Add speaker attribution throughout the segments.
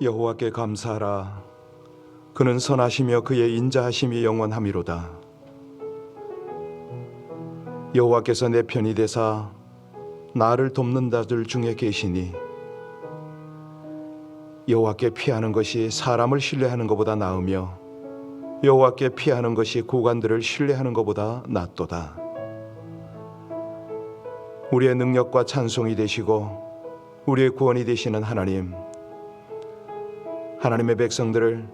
Speaker 1: 여호와께 감사하라. 그는 선하시며 그의 인자하심이 영원함이로다. 여호와께서 내 편이 되사 나를 돕는 자들 중에 계시니 여호와께 피하는 것이 사람을 신뢰하는 것보다 나으며 여호와께 피하는 것이 구관들을 신뢰하는 것보다 낫도다. 우리의 능력과 찬송이 되시고 우리의 구원이 되시는 하나님, 하나님의 백성들을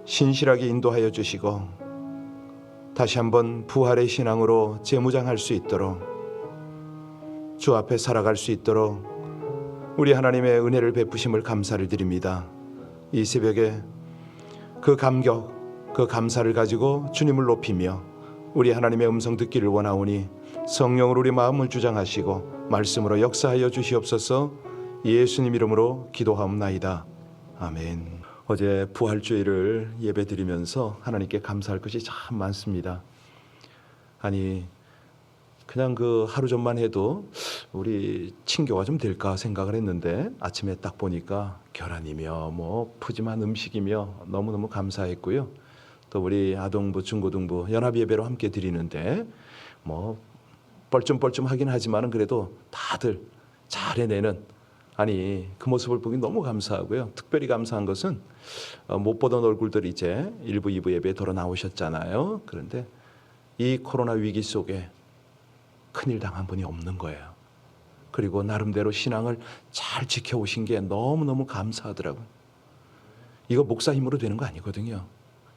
Speaker 1: 신실하게 인도하여 주시고 다시 한번 부활의 신앙으로 재무장할 수 있도록, 주 앞에 살아갈 수 있도록 우리 하나님의 은혜를 베푸심을 감사를 드립니다. 이 새벽에 그 감격, 그 감사를 가지고 주님을 높이며 우리 하나님의 음성 듣기를 원하오니 성령으로 우리 마음을 주장하시고 말씀으로 역사하여 주시옵소서. 예수님 이름으로 기도하옵나이다. 아멘. 어제 부활주일을 예배드리면서 하나님께 감사할 것이 참 많습니다. 아니 그냥 그 하루 전만 해도 우리 친교가 좀 될까 생각을 했는데 아침에 딱 보니까 결혼이며 뭐 푸짐한 음식이며 너무너무 감사했고요. 또 우리 아동부, 중고등부 연합예배로 함께 드리는데 뭐 뻘쭘뻘쭘하긴 하지만은 그래도 다들 잘 해내는, 아니 그 모습을 보기 너무 감사하고요. 특별히 감사한 것은 못 보던 얼굴들이 이제 1부, 2부 예배에 돌아 나오셨잖아요. 그런데 이 코로나 위기 속에 큰일 당한 분이 없는 거예요. 그리고 나름대로 신앙을 잘 지켜오신 게 너무너무 감사하더라고요. 이거 목사 힘으로 되는 거 아니거든요.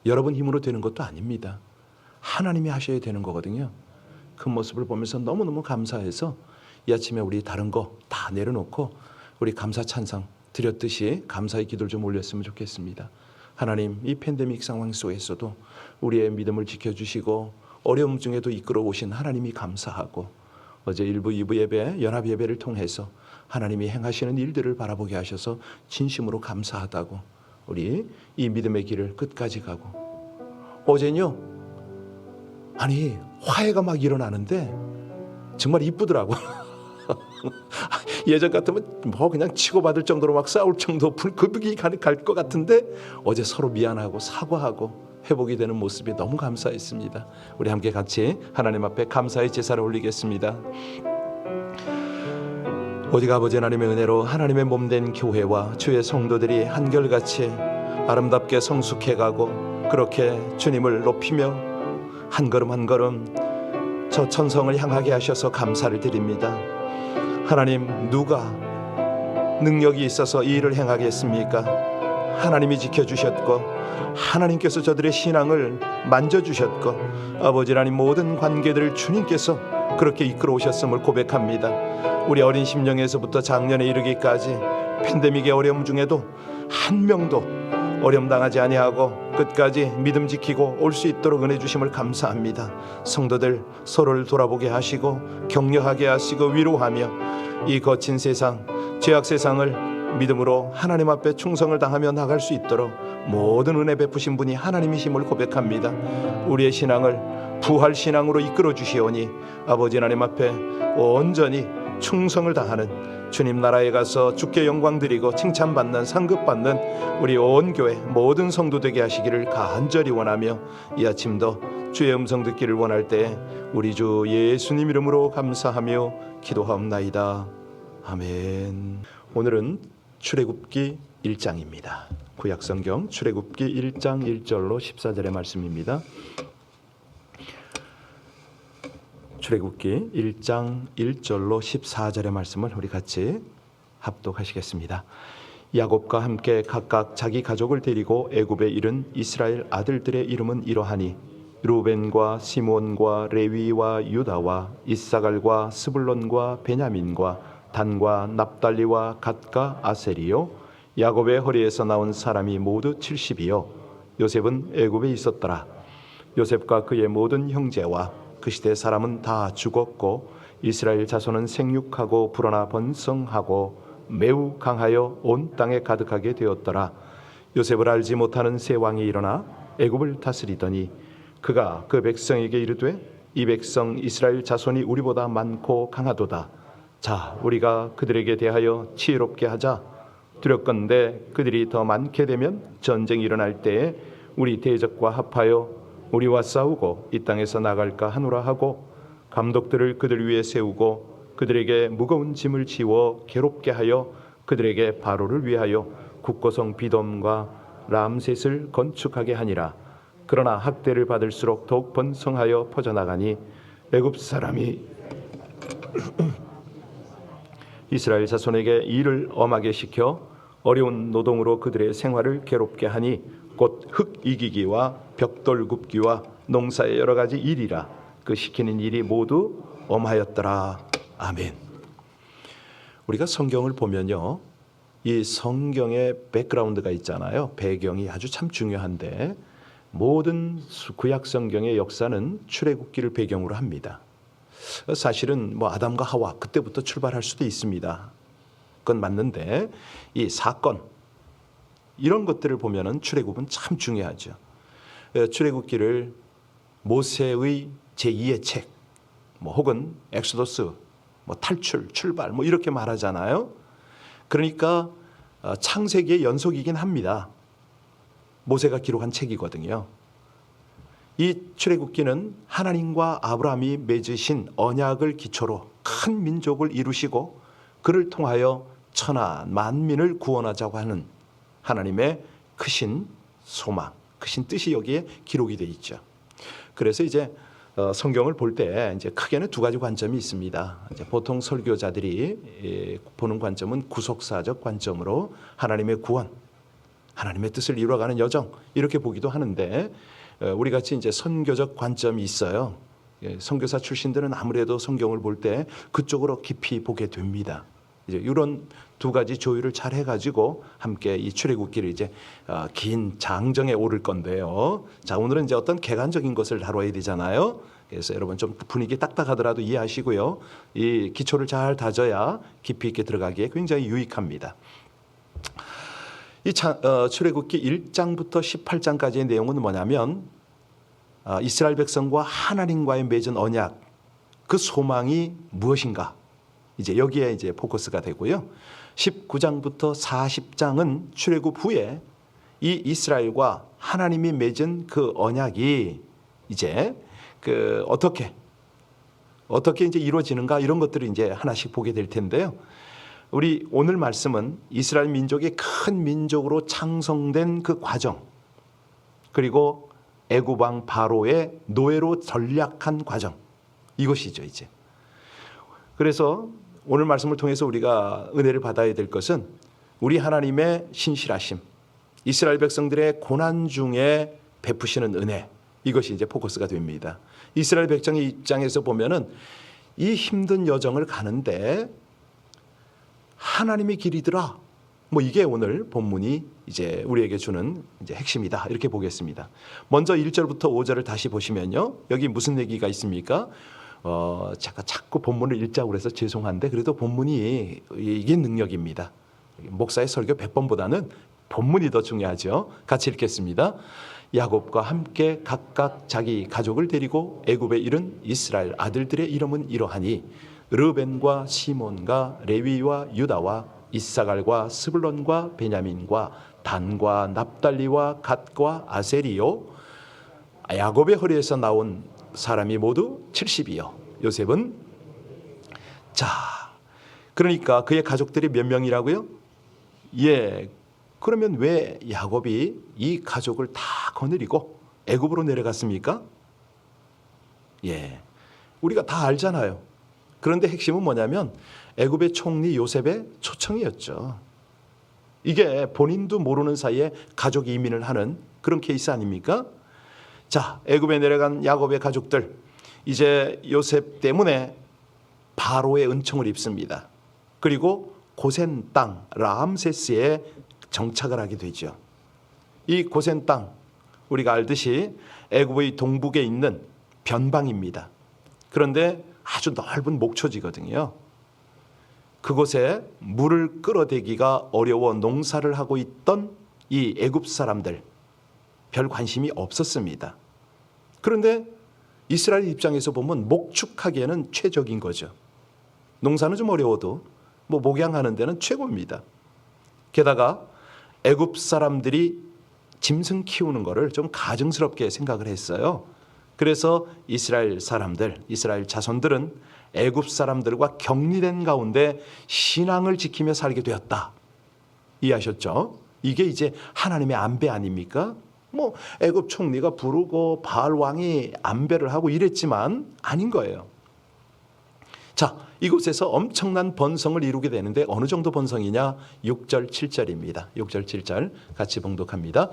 Speaker 1: 여러분 힘으로 되는 것도 아닙니다. 하나님이 하셔야 되는 거거든요. 그 모습을 보면서 너무너무 감사해서 이 아침에 우리 다른 거 다 내려놓고 우리 감사 찬상 드렸듯이 감사의 기도를 좀 올렸으면 좋겠습니다. 하나님, 이 팬데믹 상황 속에서도 우리의 믿음을 지켜주시고 어려움 중에도 이끌어 오신 하나님이 감사하고, 어제 1부, 2부 예배, 연합 예배를 통해서 하나님이 행하시는 일들을 바라보게 하셔서 진심으로 감사하다고 우리 이 믿음의 길을 끝까지 가고, 어제는요, 아니 화해가 막 일어나는데 정말 이쁘더라고. 예전 같으면 뭐 그냥 치고받을 정도로 막 싸울 정도 불급이 갈 것 같은데 어제 서로 미안하고 사과하고 회복이 되는 모습이 너무 감사했습니다. 우리 함께 같이 하나님 앞에 감사의 제사를 올리겠습니다. 오직 아버지 하나님의 은혜로 하나님의 몸된 교회와 주의 성도들이 한결같이 아름답게 성숙해가고 그렇게 주님을 높이며 한 걸음 한 걸음 저 천성을 향하게 하셔서 감사를 드립니다. 하나님, 누가 능력이 있어서 이 일을 행하겠습니까? 하나님이 지켜주셨고 하나님께서 저들의 신앙을 만져주셨고 아버지 하나님 모든 관계들을 주님께서 그렇게 이끌어 오셨음을 고백합니다. 우리 어린 심령에서부터 작년에 이르기까지 팬데믹의 어려움 중에도 한 명도 어려움 당하지 아니하고 끝까지 믿음 지키고 올 수 있도록 은혜 주심을 감사합니다. 성도들 서로를 돌아보게 하시고 격려하게 하시고 위로하며 이 거친 세상, 죄악 세상을 믿음으로 하나님 앞에 충성을 다하며 나갈 수 있도록 모든 은혜 베푸신 분이 하나님이심을 고백합니다. 우리의 신앙을 부활 신앙으로 이끌어 주시오니 아버지 하나님 앞에 온전히 충성을 다하는 주님 나라에 가서 주께 영광 드리고 칭찬받는 상급받는 우리 온 교회 모든 성도 되게 하시기를 간절히 원하며 이 아침도 주의 음성 듣기를 원할 때 우리 주 예수님 이름으로 감사하며 기도하옵나이다. 아멘. 오늘은 출애굽기 1장입니다. 구약성경 출애굽기 1장 1절로 14절의 말씀입니다. 출애굽기 1장 1절로 14절의 말씀을 우리 같이 합독하시겠습니다. 야곱과 함께 각각 자기 가족을 데리고 애굽에 이른 이스라엘 아들들의 이름은 이러하니 루벤과 시몬과 레위와 유다와 이사갈과 스불론과 베냐민과 단과 납달리와 갓과 아셀이요 야곱의 허리에서 나온 사람이 모두 70이요 요셉은 애굽에 있었더라. 요셉과 그의 모든 형제와 그 시대 사람은 다 죽었고 이스라엘 자손은 생육하고 불어나 번성하고 매우 강하여 온 땅에 가득하게 되었더라. 요셉을 알지 못하는 세 왕이 일어나 애굽을 다스리더니 그가 그 백성에게 이르되 이 백성 이스라엘 자손이 우리보다 많고 강하도다. 자, 우리가 그들에게 대하여 지혜롭게 하자. 두렵건대 그들이 더 많게 되면 전쟁이 일어날 때에 우리 대적과 합하여 우리와 싸우고 이 땅에서 나갈까 하노라 하고 감독들을 그들 위에 세우고 그들에게 무거운 짐을 지워 괴롭게 하여 그들에게 바로를 위하여 국고성 비돔과 람셋을 건축하게 하니라. 그러나 학대를 받을수록 더욱 번성하여 퍼져나가니 애굽 사람이 이스라엘 자손에게 일을 엄하게 시켜 어려운 노동으로 그들의 생활을 괴롭게 하니 곧 흙 이기기와 벽돌 굽기와 농사의 여러 가지 일이라. 그 시키는 일이 모두 엄하였더라. 아멘. 우리가 성경을 보면요, 이 성경의 백그라운드가 있잖아요. 배경이 아주 참 중요한데 모든 구약 성경의 역사는 출애굽기를 배경으로 합니다. 사실은 뭐 아담과 하와 그때부터 출발할 수도 있습니다. 그건 맞는데 이 사건 이런 것들을 보면은 출애굽은 참 중요하죠. 출애굽기를 모세의 제2의 책, 뭐 혹은 엑소더스, 뭐 탈출, 출발, 뭐 이렇게 말하잖아요. 그러니까 창세기의 연속이긴 합니다. 모세가 기록한 책이거든요. 이 출애굽기는 하나님과 아브라함이 맺으신 언약을 기초로 큰 민족을 이루시고 그를 통하여 천하 만민을 구원하자고 하는 하나님의 크신 소망, 크신 뜻이 여기에 기록이 되어 있죠. 그래서 이제 성경을 볼 때 이제 크게는 두 가지 관점이 있습니다. 이제 보통 설교자들이 보는 관점은 구속사적 관점으로 하나님의 구원, 하나님의 뜻을 이루어가는 여정 이렇게 보기도 하는데 우리 같이 이제 선교적 관점이 있어요. 선교사 출신들은 아무래도 성경을 볼 때 그쪽으로 깊이 보게 됩니다. 이제 이런 두 가지 조율을 잘 해가지고 함께 이 출애굽기를 이제 긴 장정에 오를 건데요. 자, 오늘은 이제 어떤 객관적인 것을 다뤄야 되잖아요. 그래서 여러분 좀 분위기 딱딱하더라도 이해하시고요. 이 기초를 잘 다져야 깊이 있게 들어가기에 굉장히 유익합니다. 이 출애굽기 1장부터 18장까지의 내용은 뭐냐면 이스라엘 백성과 하나님과의 맺은 언약, 그 소망이 무엇인가? 이제 여기에 이제 포커스가 되고요. 19장부터 40장은 출애굽 후에 이 이스라엘과 하나님이 맺은 그 언약이 이제 어떻게 이제 이루어지는가 이런 것들을 이제 하나씩 보게 될 텐데요. 우리 오늘 말씀은 이스라엘 민족이 큰 민족으로 창성된 그 과정, 그리고 애굽 왕 바로의 노예로 전락한 과정, 이것이죠 이제. 그래서 오늘 말씀을 통해서 우리가 은혜를 받아야 될 것은 우리 하나님의 신실하심, 이스라엘 백성들의 고난 중에 베푸시는 은혜, 이것이 이제 포커스가 됩니다. 이스라엘 백성의 입장에서 보면은 이 힘든 여정을 가는데 하나님의 길이더라. 뭐 이게 오늘 본문이 이제 우리에게 주는 이제 핵심이다. 이렇게 보겠습니다. 먼저 1절부터 5절을 다시 보시면요. 여기 무슨 얘기가 있습니까? 제가 자꾸 본문을 읽자고 해서 죄송한데 그래도 본문이 이게 능력입니다. 목사의 설교 100번보다는 본문이 더 중요하죠. 같이 읽겠습니다. 야곱과 함께 각각 자기 가족을 데리고 애굽에 이른 이스라엘 아들들의 이름은 이러하니 르벤과 시몬과 레위와 유다와 이사갈과 스불론과 베냐민과 단과 납달리와 갓과 아셀이요 야곱의 허리에서 나온 사람이 모두 70이요 요셉은 자 그러니까 그의 가족들이 몇 명이라고요? 예, 그러면 왜 야곱이 이 가족을 다 거느리고 애굽으로 내려갔습니까? 예, 우리가 다 알잖아요. 그런데 핵심은 뭐냐면 애굽의 총리 요셉의 초청이었죠. 이게 본인도 모르는 사이에 가족 이민을 하는 그런 케이스 아닙니까? 자, 애굽에 내려간 야곱의 가족들, 이제 요셉 때문에 바로의 은총을 입습니다. 그리고 고센 땅 람세스에 정착을 하게 되죠. 이 고센 땅 우리가 알듯이 애굽의 동북에 있는 변방입니다. 그런데 아주 넓은 목초지거든요. 그곳에 물을 끌어대기가 어려워 농사를 하고 있던 이 애굽 사람들 별 관심이 없었습니다. 그런데 이스라엘 입장에서 보면 목축하기에는 최적인 거죠. 농사는 좀 어려워도 뭐 목양하는 데는 최고입니다. 게다가 애굽 사람들이 짐승 키우는 거를 좀 가증스럽게 생각을 했어요. 그래서 이스라엘 사람들, 이스라엘 자손들은 애굽 사람들과 격리된 가운데 신앙을 지키며 살게 되었다. 이해하셨죠? 이게 이제 하나님의 안배 아닙니까? 뭐 애굽 총리가 부르고 바알 왕이 안배를 하고 이랬지만 아닌 거예요. 자, 이곳에서 엄청난 번성을 이루게 되는데 어느 정도 번성이냐? 6절 7절입니다. 6절 7절 같이 봉독합니다.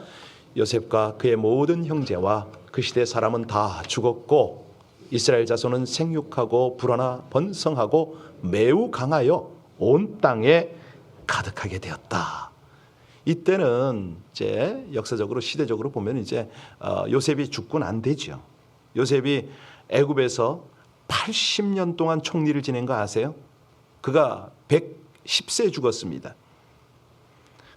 Speaker 1: 요셉과 그의 모든 형제와 그 시대 사람은 다 죽었고 이스라엘 자손은 생육하고 불어나 번성하고 매우 강하여 온 땅에 가득하게 되었다. 이때는 이제 역사적으로 시대적으로 보면 이제 요셉이 죽고는 안 되죠. 요셉이 애굽에서 80년 동안 총리를 지낸 거 아세요? 그가 110세 죽었습니다.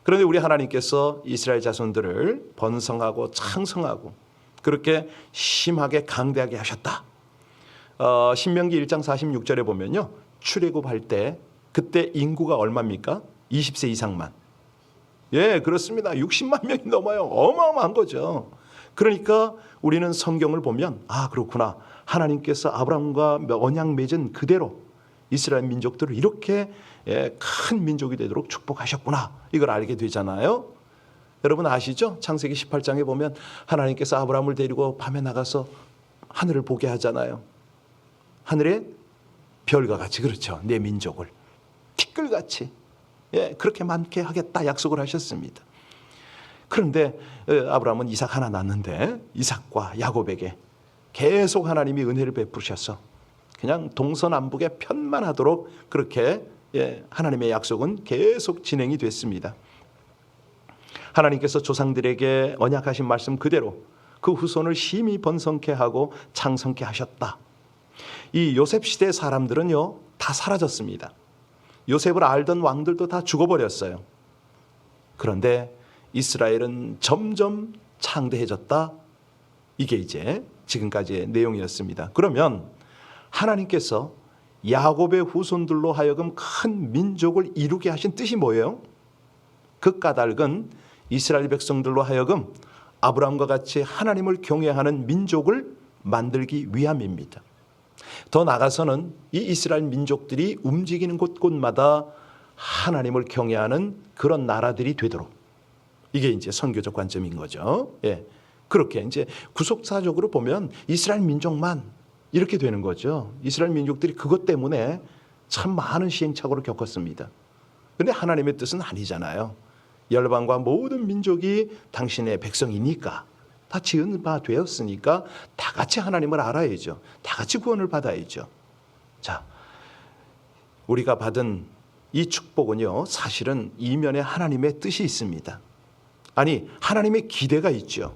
Speaker 1: 그런데 우리 하나님께서 이스라엘 자손들을 번성하고 창성하고 그렇게 심하게 강대하게 하셨다. 신명기 1장 46절에 보면요. 출애굽할 때 그때 인구가 얼마입니까? 20세 이상만. 예, 그렇습니다. 60만 명이 넘어요. 어마어마한 거죠. 그러니까 우리는 성경을 보면 아, 그렇구나. 하나님께서 아브라함과 언약 맺은 그대로 이스라엘 민족들을 이렇게 큰 민족이 되도록 축복하셨구나. 이걸 알게 되잖아요. 여러분 아시죠? 창세기 18장에 보면 하나님께서 아브라함을 데리고 밤에 나가서 하늘을 보게 하잖아요. 하늘에 별과 같이, 그렇죠. 내 민족을 티끌같이 그렇게 많게 하겠다 약속을 하셨습니다. 그런데 아브라함은 이삭 하나 낳는데 이삭과 야곱에게 계속 하나님이 은혜를 베푸셔서 그냥 동서남북에 편만하도록 그렇게 하나님의 약속은 계속 진행이 됐습니다. 하나님께서 조상들에게 언약하신 말씀 그대로 그 후손을 심히 번성케 하고 창성케 하셨다. 이 요셉 시대 사람들은요 다 사라졌습니다. 요셉을 알던 왕들도 다 죽어버렸어요. 그런데 이스라엘은 점점 창대해졌다. 이게 이제 지금까지의 내용이었습니다. 그러면 하나님께서 야곱의 후손들로 하여금 큰 민족을 이루게 하신 뜻이 뭐예요? 그 까닭은 이스라엘 백성들로 하여금 아브라함과 같이 하나님을 경외하는 민족을 만들기 위함입니다. 더 나아가서는 이 이스라엘 민족들이 움직이는 곳곳마다 하나님을 경외하는 그런 나라들이 되도록, 이게 이제 선교적 관점인 거죠. 그렇게 이제 구속사적으로 보면 이스라엘 민족만 이렇게 되는 거죠. 이스라엘 민족들이 그것 때문에 참 많은 시행착오를 겪었습니다. 그런데 하나님의 뜻은 아니잖아요. 열방과 모든 민족이 당신의 백성이니까, 다 지은 바 되었으니까 다 같이 하나님을 알아야죠. 다 같이 구원을 받아야죠. 자, 우리가 받은 이 축복은요, 사실은 이면에 하나님의 뜻이 있습니다. 아니, 하나님의 기대가 있죠.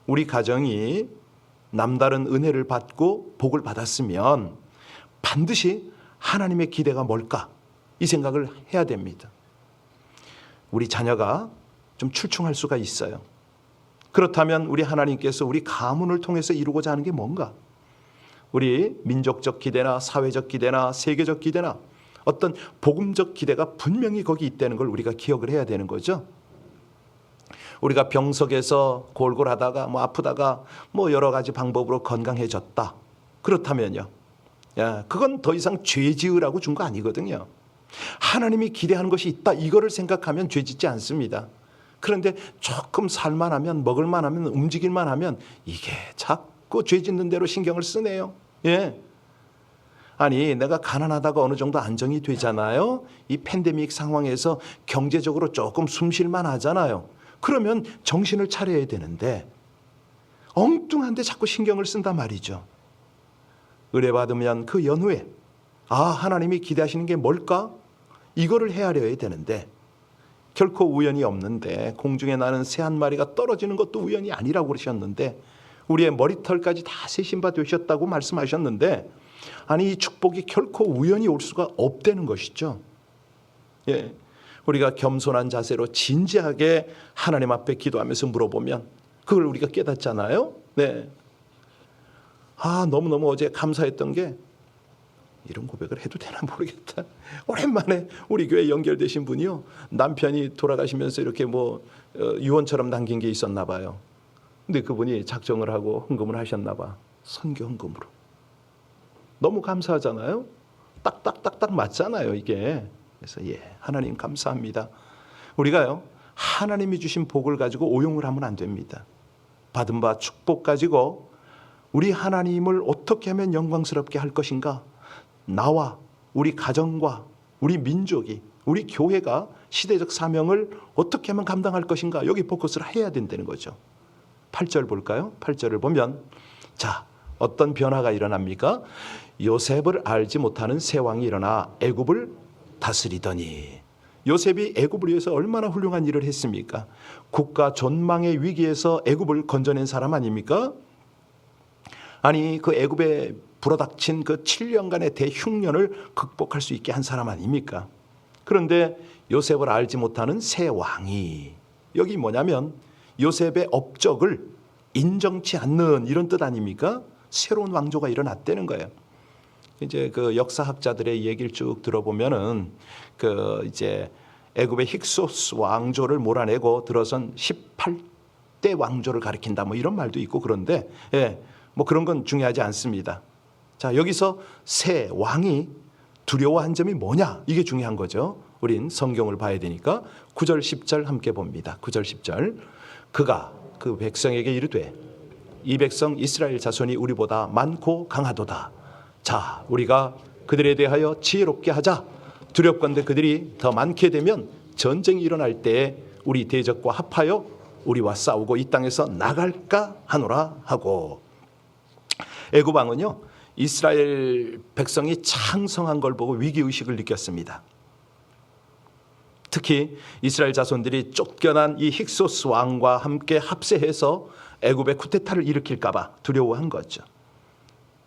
Speaker 1: 우리 가정이 남다른 은혜를 받고 복을 받았으면 반드시 하나님의 기대가 뭘까? 이 생각을 해야 됩니다. 우리 자녀가 좀 출중할 수가 있어요. 그렇다면 우리 하나님께서 우리 가문을 통해서 이루고자 하는 게 뭔가? 우리 민족적 기대나 사회적 기대나 세계적 기대나 어떤 복음적 기대가 분명히 거기 있다는 걸 우리가 기억을 해야 되는 거죠. 우리가 병석에서 골골하다가 아프다가 여러 가지 방법으로 건강해졌다. 그렇다면요, 그건 더 이상 죄 지으라고 준 거 아니거든요. 하나님이 기대하는 것이 있다, 이거를 생각하면 죄 짓지 않습니다. 그런데 조금 살만하면, 먹을만하면, 움직일만 하면 이게 자꾸 죄 짓는 대로 신경을 쓰네요. 아니, 내가 가난하다가 어느 정도 안정이 되잖아요. 이 팬데믹 상황에서 경제적으로 조금 숨쉴만 하잖아요. 그러면 정신을 차려야 되는데 엉뚱한데 자꾸 신경을 쓴단 말이죠. 의뢰받으면 그 연후에 하나님이 기대하시는 게 뭘까? 이거를 헤아려야 되는데 결코 우연이 없는데, 공중에 나는 새 한 마리가 떨어지는 것도 우연이 아니라고 그러셨는데, 우리의 머리털까지 다 세신 바 되셨다고 말씀하셨는데, 아니 이 축복이 결코 우연히 올 수가 없다는 것이죠. 우리가 겸손한 자세로 진지하게 하나님 앞에 기도하면서 물어보면 그걸 우리가 깨닫잖아요. 너무너무 어제 감사했던 게 이런 고백을 해도 되나 모르겠다. 오랜만에 우리 교회 연결되신 분이요, 남편이 돌아가시면서 이렇게 유언처럼 남긴 게 있었나 봐요. 근데 그분이 작정을 하고 헌금을 하셨나 봐. 선교 헌금으로. 너무 감사하잖아요. 딱딱딱딱 맞잖아요, 이게. 그래서 하나님 감사합니다. 우리가요, 하나님이 주신 복을 가지고 오용을 하면 안 됩니다. 받은 바 축복 가지고 우리 하나님을 어떻게 하면 영광스럽게 할 것인가, 나와 우리 가정과 우리 민족이, 우리 교회가 시대적 사명을 어떻게 하면 감당할 것인가, 여기 포커스를 해야 된다는 거죠. 8절 볼까요? 8절을 보면 어떤 변화가 일어납니까? 요셉을 알지 못하는 새 왕이 일어나 애굽을 다스리더니. 요셉이 애굽을 위해서 얼마나 훌륭한 일을 했습니까? 국가 전망의 위기에서 애굽을 건져낸 사람 아닙니까? 아니, 그 애굽에 불어닥친 그 7년간의 대흉년을 극복할 수 있게 한 사람 아닙니까? 그런데 요셉을 알지 못하는 새 왕이, 여기 뭐냐면 요셉의 업적을 인정치 않는 이런 뜻 아닙니까? 새로운 왕조가 일어났다는 거예요. 이제 그 역사학자들의 얘기를 쭉 들어보면은 이제 애굽의 힉소스 왕조를 몰아내고 들어선 18대 왕조를 가리킨다, 이런 말도 있고, 그런데 그런 건 중요하지 않습니다. 여기서 새 왕이 두려워한 점이 뭐냐, 이게 중요한 거죠. 우린 성경을 봐야 되니까 9절 10절 함께 봅니다. 9절 10절. 그가 그 백성에게 이르되 이 백성 이스라엘 자손이 우리보다 많고 강하도다. 우리가 그들에 대하여 지혜롭게 하자. 두렵건대 그들이 더 많게 되면 전쟁이 일어날 때에 우리 대적과 합하여 우리와 싸우고 이 땅에서 나갈까 하노라 하고. 애굽 왕은요, 이스라엘 백성이 창성한 걸 보고 위기의식을 느꼈습니다. 특히 이스라엘 자손들이 쫓겨난 이 힉소스 왕과 함께 합세해서 애굽의 쿠데타를 일으킬까 봐 두려워한 거죠.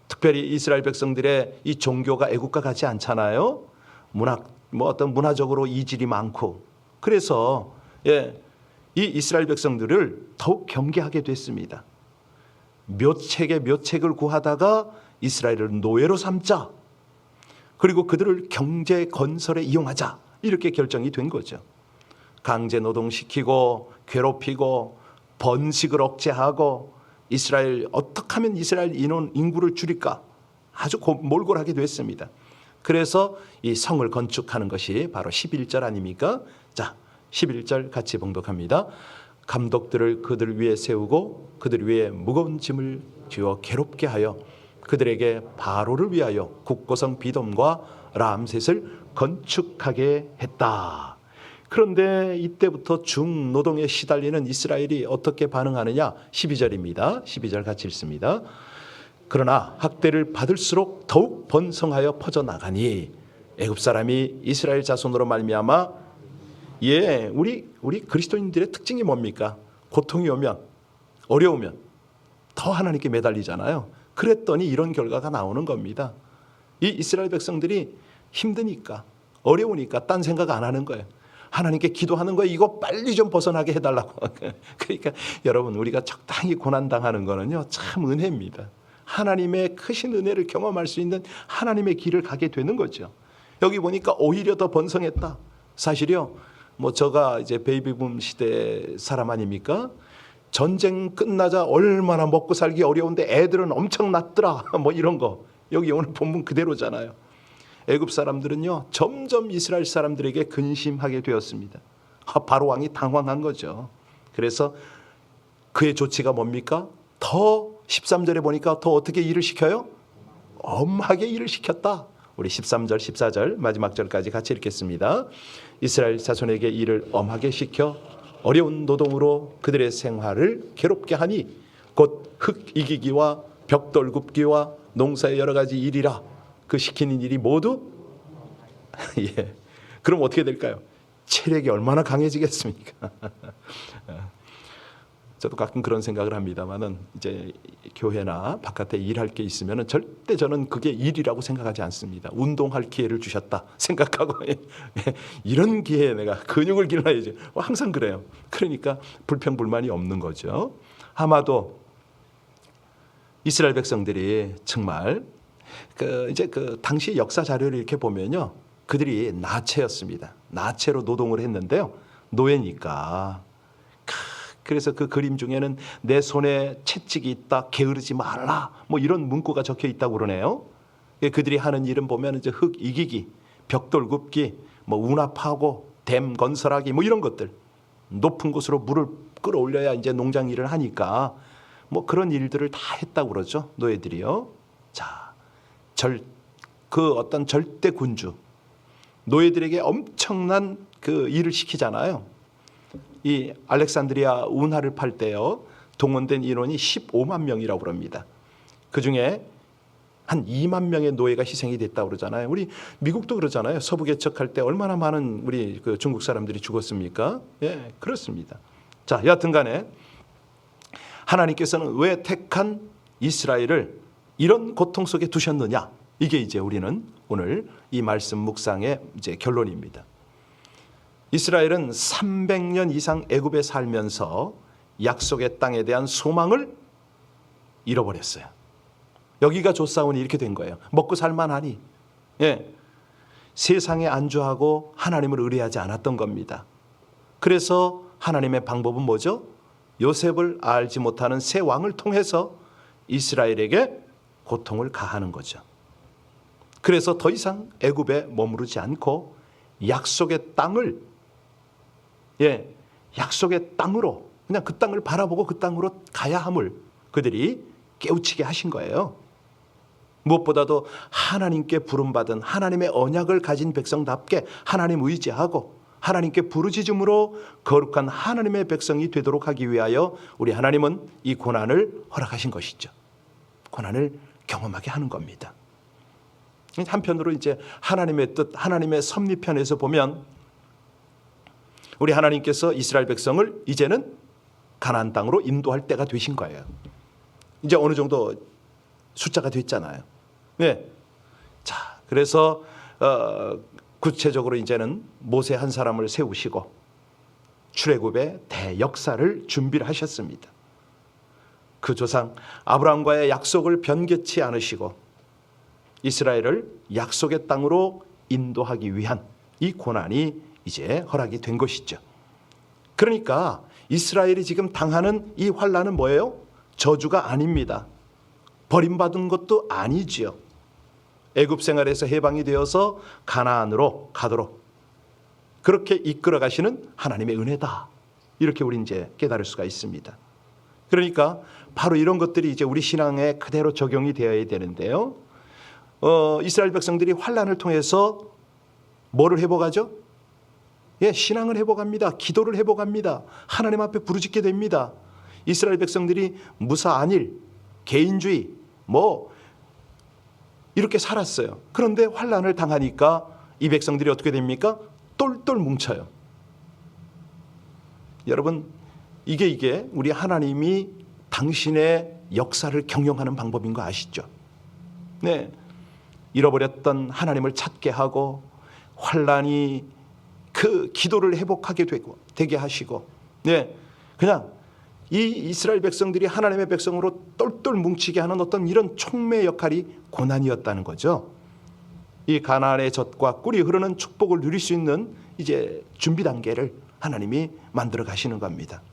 Speaker 1: 특별히 이스라엘 백성들의 이 종교가 애굽과 같지 않잖아요. 어떤 문화적으로 이질이 많고. 그래서 이 이스라엘 백성들을 더욱 경계하게 됐습니다. 묘책에 묘책을 구하다가 이스라엘을 노예로 삼자. 그리고 그들을 경제 건설에 이용하자. 이렇게 결정이 된 거죠. 강제 노동시키고 괴롭히고 번식을 억제하고 어떻게 하면 이스라엘 인구를 줄일까, 아주 몰골하게 됐습니다. 그래서 이 성을 건축하는 것이 바로 11절 아닙니까? 11절 같이 봉독합니다. 감독들을 그들 위에 세우고 그들 위에 무거운 짐을 쥐어 괴롭게 하여 그들에게 바로를 위하여 국고성 비돔과 람셋을 건축하게 했다. 그런데 이때부터 중노동에 시달리는 이스라엘이 어떻게 반응하느냐? 12절입니다. 12절 같이 읽습니다. 그러나 학대를 받을수록 더욱 번성하여 퍼져나가니 애굽 사람이 이스라엘 자손으로 말미암아, 우리 그리스도인들의 특징이 뭡니까? 고통이 오면, 어려우면 더 하나님께 매달리잖아요. 그랬더니 이런 결과가 나오는 겁니다. 이 이스라엘 백성들이 힘드니까, 어려우니까 딴 생각 안 하는 거예요. 하나님께 기도하는 거예요. 이거 빨리 좀 벗어나게 해달라고. 그러니까 여러분, 우리가 적당히 고난당하는 거는요, 참 은혜입니다. 하나님의 크신 은혜를 경험할 수 있는 하나님의 길을 가게 되는 거죠. 여기 보니까 오히려 더 번성했다. 사실요, 저가 이제 베이비붐 시대 사람 아닙니까? 전쟁 끝나자 얼마나 먹고 살기 어려운데 애들은 엄청 낳더라. 이런 거. 여기 오늘 본문 그대로잖아요. 애굽 사람들은요, 점점 이스라엘 사람들에게 근심하게 되었습니다. 바로 왕이 당황한 거죠. 그래서 그의 조치가 뭡니까? 더 13절에 보니까 더 어떻게 일을 시켜요? 엄하게 일을 시켰다. 우리 13절 14절 마지막 절까지 같이 읽겠습니다. 이스라엘 자손에게 일을 엄하게 시켜 어려운 노동으로 그들의 생활을 괴롭게 하니 곧 흙 이기기와 벽돌 굽기와 농사의 여러 가지 일이라. 그 시키는 일이 모두 그럼 어떻게 될까요? 체력이 얼마나 강해지겠습니까? 저도 가끔 그런 생각을 합니다만은, 이제 교회나 바깥에 일할 게 있으면은 절대 저는 그게 일이라고 생각하지 않습니다. 운동할 기회를 주셨다 생각하고 이런 기회에 내가 근육을 길러야지, 항상 그래요. 그러니까 불평불만이 없는 거죠. 아마도 이스라엘 백성들이 정말 이제 당시 역사 자료를 이렇게 보면요, 그들이 나체였습니다. 나체로 노동을 했는데요, 노예니까. 그래서 그 그림 중에는 내 손에 채찍이 있다, 게으르지 말라, 뭐 이런 문구가 적혀 있다고 그러네요. 그들이 하는 일은 보면 이제 흙 이기기, 벽돌 굽기, 뭐 운하 파고, 댐 건설하기, 뭐 이런 것들, 높은 곳으로 물을 끌어올려야 이제 농장 일을 하니까 뭐 그런 일들을 다 했다고 그러죠, 노예들이요. 자, 어떤 절대 군주, 노예들에게 엄청난 그 일을 시키잖아요. 이 알렉산드리아 운하를 팔 때요, 동원된 인원이 15만 명이라고 그럽니다. 그 중에 한 2만 명의 노예가 희생이 됐다고 그러잖아요. 우리 미국도 그러잖아요. 서부 개척할 때 얼마나 많은 우리 그 중국 사람들이 죽었습니까? 예, 그렇습니다. 자, 여하튼 간에 하나님께서는 왜 택한 이스라엘을 이런 고통 속에 두셨느냐? 이게 이제 우리는 오늘 이 말씀 묵상의 이제 결론입니다. 이스라엘은 300년 이상 애굽에 살면서 약속의 땅에 대한 소망을 잃어버렸어요. 여기가 좋사오니 이렇게 된 거예요. 먹고 살만하니. 예. 세상에 안주하고 하나님을 의뢰하지 않았던 겁니다. 그래서 하나님의 방법은 뭐죠? 요셉을 알지 못하는 새 왕을 통해서 이스라엘에게 고통을 가하는 거죠. 그래서 더 이상 애굽에 머무르지 않고 약속의 땅을, 예, 약속의 땅으로, 그냥 그 땅을 바라보고 그 땅으로 가야 함을 그들이 깨우치게 하신 거예요. 무엇보다도 하나님께 부름받은 하나님의 언약을 가진 백성답게 하나님 의지하고 하나님께 부르짖음으로 거룩한 하나님의 백성이 되도록 하기 위하여 우리 하나님은 이 고난을 허락하신 것이죠. 고난을 경험하게 하는 겁니다. 한편으로 이제 하나님의 뜻, 하나님의 섭리편에서 보면 우리 하나님께서 이스라엘 백성을 이제는 가나안 땅으로 인도할 때가 되신 거예요. 이제 어느 정도 숫자가 됐잖아요. 네. 자, 그래서 구체적으로 이제는 모세 한 사람을 세우시고 출애굽의 대역사를 준비를 하셨습니다. 그 조상 아브라함과의 약속을 변개치 않으시고 이스라엘을 약속의 땅으로 인도하기 위한 이 고난이 이제 허락이 된 것이죠. 그러니까 이스라엘이 지금 당하는 이 환난은 뭐예요? 저주가 아닙니다. 버림받은 것도 아니지요. 애굽 생활에서 해방이 되어서 가나안으로 가도록 그렇게 이끌어 가시는 하나님의 은혜다. 이렇게 우리 이제 깨달을 수가 있습니다. 그러니까 바로 이런 것들이 이제 우리 신앙에 그대로 적용이 되어야 되는데요. 이스라엘 백성들이 환난을 통해서 뭐를 회복하죠? 예, 신앙을 회복합니다. 기도를 회복합니다. 하나님 앞에 부르짖게 됩니다. 이스라엘 백성들이 무사 안일, 개인주의 뭐 이렇게 살았어요. 그런데 환난을 당하니까 이 백성들이 어떻게 됩니까? 똘똘 뭉쳐요. 여러분, 이게 우리 하나님이 당신의 역사를 경영하는 방법인 거 아시죠? 네, 잃어버렸던 하나님을 찾게 하고 환난이 그 기도를 회복하게 되게 하시고, 네, 그냥 이 이스라엘 백성들이 하나님의 백성으로 똘똘 뭉치게 하는 어떤 이런 촉매 역할이 고난이었다는 거죠. 이 가나안의 젖과 꿀이 흐르는 축복을 누릴 수 있는 이제 준비 단계를 하나님이 만들어 가시는 겁니다.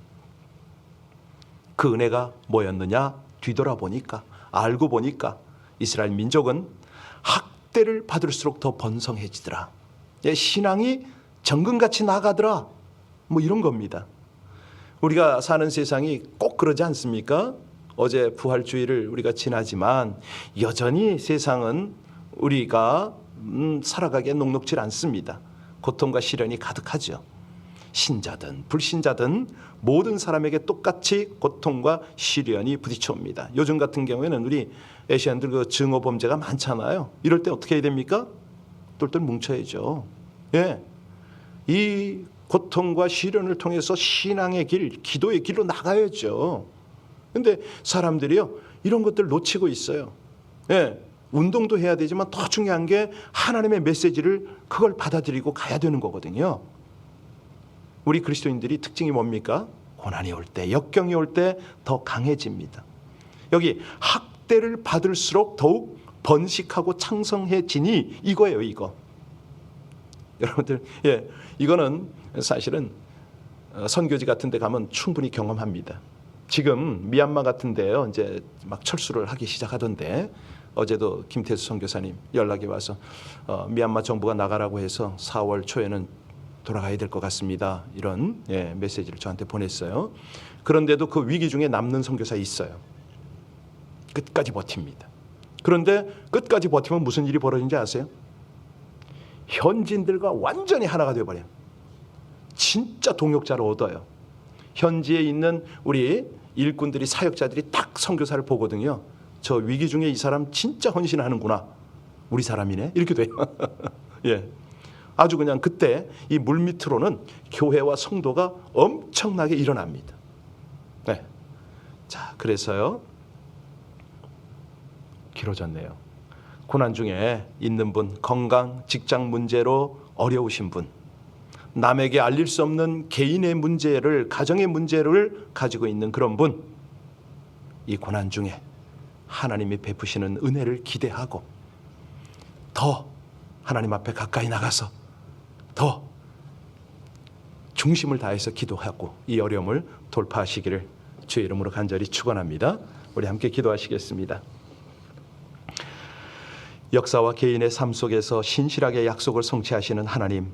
Speaker 1: 그 은혜가 뭐였느냐? 뒤돌아보니까, 알고 보니까 이스라엘 민족은 학대를 받을수록 더 번성해지더라. 신앙이 정금같이 나가더라. 뭐 이런 겁니다. 우리가 사는 세상이 꼭 그러지 않습니까? 어제 부활주의를 우리가 지나지만 여전히 세상은 우리가 살아가기에 녹록지 않습니다. 고통과 시련이 가득하죠. 신자든 불신자든 모든 사람에게 똑같이 고통과 시련이 부딪혀옵니다. 요즘 같은 경우에는 우리 애시안들 그 증오 범죄가 많잖아요. 이럴 때 어떻게 해야 됩니까? 똘똘 뭉쳐야죠. 예, 이 고통과 시련을 통해서 신앙의 길, 기도의 길로 나가야죠. 그런데 사람들이요, 이런 것들 놓치고 있어요. 예, 운동도 해야 되지만 더 중요한 게 하나님의 메시지를 그걸 받아들이고 가야 되는 거거든요. 우리 그리스도인들이 특징이 뭡니까? 고난이 올 때, 역경이 올 때 더 강해집니다. 여기 학대를 받을수록 더욱 번식하고 창성해지니 이거예요. 이거 여러분들, 이거는 사실은 선교지 같은 데 가면 충분히 경험합니다. 지금 미얀마 같은 데요, 이제 막 철수를 하기 시작하던데, 어제도 김태수 선교사님 연락이 와서 미얀마 정부가 나가라고 해서 4월 초에는 돌아가야 될 것 같습니다, 이런 메시지를 저한테 보냈어요. 그런데도 그 위기 중에 남는 선교사 있어요. 끝까지 버팁니다. 그런데 끝까지 버티면 무슨 일이 벌어지는지 아세요? 현지인들과 완전히 하나가 되어버려요. 진짜 동역자를 얻어요. 현지에 있는 우리 일꾼들이, 사역자들이 딱 선교사를 보거든요. 저 위기 중에 이 사람 진짜 헌신하는구나, 우리 사람이네, 이렇게 돼요. 아주 그냥 그때 이 물밑으로는 교회와 성도가 엄청나게 일어납니다. 자, 그래서요, 길어졌네요. 고난 중에 있는 분, 건강, 직장 문제로 어려우신 분, 남에게 알릴 수 없는 개인의 문제를, 가정의 문제를 가지고 있는 그런 분, 이 고난 중에 하나님이 베푸시는 은혜를 기대하고 더 하나님 앞에 가까이 나가서 더 중심을 다해서 기도하고 이 어려움을 돌파하시기를 주의 이름으로 간절히 축원합니다. 우리 함께 기도하시겠습니다. 역사와 개인의 삶 속에서 신실하게 약속을 성취하시는 하나님,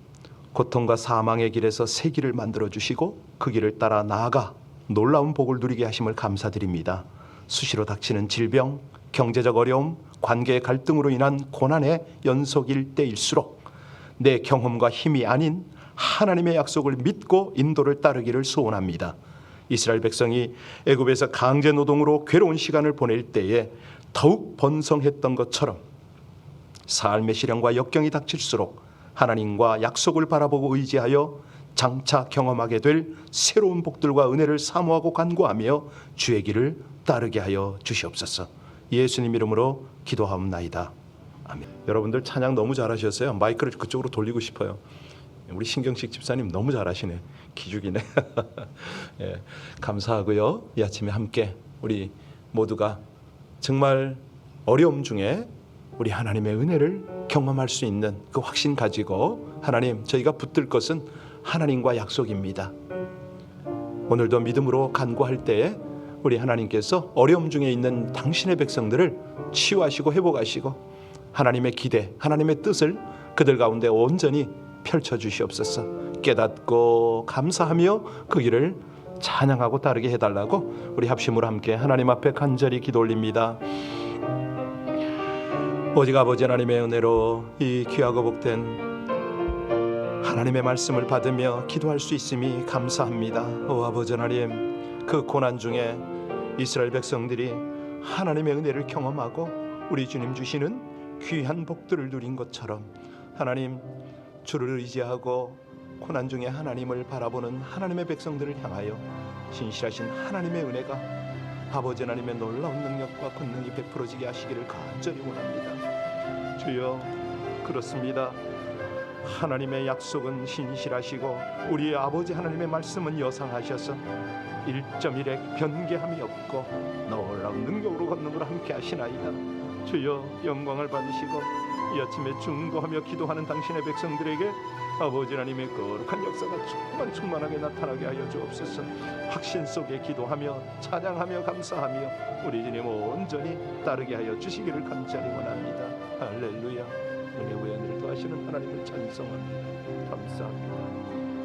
Speaker 1: 고통과 사망의 길에서 새 길을 만들어 주시고 그 길을 따라 나아가 놀라운 복을 누리게 하심을 감사드립니다. 수시로 닥치는 질병, 경제적 어려움, 관계의 갈등으로 인한 고난의 연속일 때일수록 내 경험과 힘이 아닌 하나님의 약속을 믿고 인도를 따르기를 소원합니다. 이스라엘 백성이 애굽에서 강제 노동으로 괴로운 시간을 보낼 때에 더욱 번성했던 것처럼 삶의 시련과 역경이 닥칠수록 하나님과 약속을 바라보고 의지하여 장차 경험하게 될 새로운 복들과 은혜를 사모하고 간구하며 주의 길을 따르게 하여 주시옵소서. 예수님 이름으로 기도하옵나이다. 아멘. 여러분들 찬양 너무 잘하셨어요. 마이크를 그쪽으로 돌리고 싶어요. 우리 신경식 집사님 너무 잘하시네. 기죽이네. 감사하고요. 이 아침에 함께 우리 모두가 정말 어려움 중에 우리 하나님의 은혜를 경험할 수 있는 그 확신 가지고, 하나님, 저희가 붙들 것은 하나님과 약속입니다. 오늘도 믿음으로 간구할 때에 우리 하나님께서 어려움 중에 있는 당신의 백성들을 치유하시고 회복하시고 하나님의 기대, 하나님의 뜻을 그들 가운데 온전히 펼쳐주시옵소서. 깨닫고 감사하며 그 길을 찬양하고 따르게 해달라고 우리 합심으로 함께 하나님 앞에 간절히 기도 올립니다. 오직 아버지 하나님의 은혜로 이 귀하고 복된 하나님의 말씀을 받으며 기도할 수 있음이 감사합니다. 오 아버지 하나님, 그 고난 중에 이스라엘 백성들이 하나님의 은혜를 경험하고 우리 주님 주시는 귀한 복들을 누린 것처럼 하나님, 주를 의지하고 고난 중에 하나님을 바라보는 하나님의 백성들을 향하여 신실하신 하나님의 은혜가 아버지 하나님의 놀라운 능력과 권능이 베풀어지게 하시기를 간절히 원합니다. 주여, 그렇습니다. 하나님의 약속은 신실하시고 우리의 아버지 하나님의 말씀은 여상하셔서 1.1의 변개함이 없고 놀라운 능력으로 걷는 걸 함께 하시나이다. 주여, 영광을 받으시고 이 아침에 중보하며 기도하는 당신의 백성들에게 아버지 하나님의 거룩한 역사가 충만하게 나타나게 하여 주옵소서. 확신 속에 기도하며 찬양하며 감사하며 우리 주님 온전히 따르게 하여 주시기를 간절히 원합니다. 할렐루야. 은혜 우연을 더하시는 하나님을 찬송합니다. 감사합니다.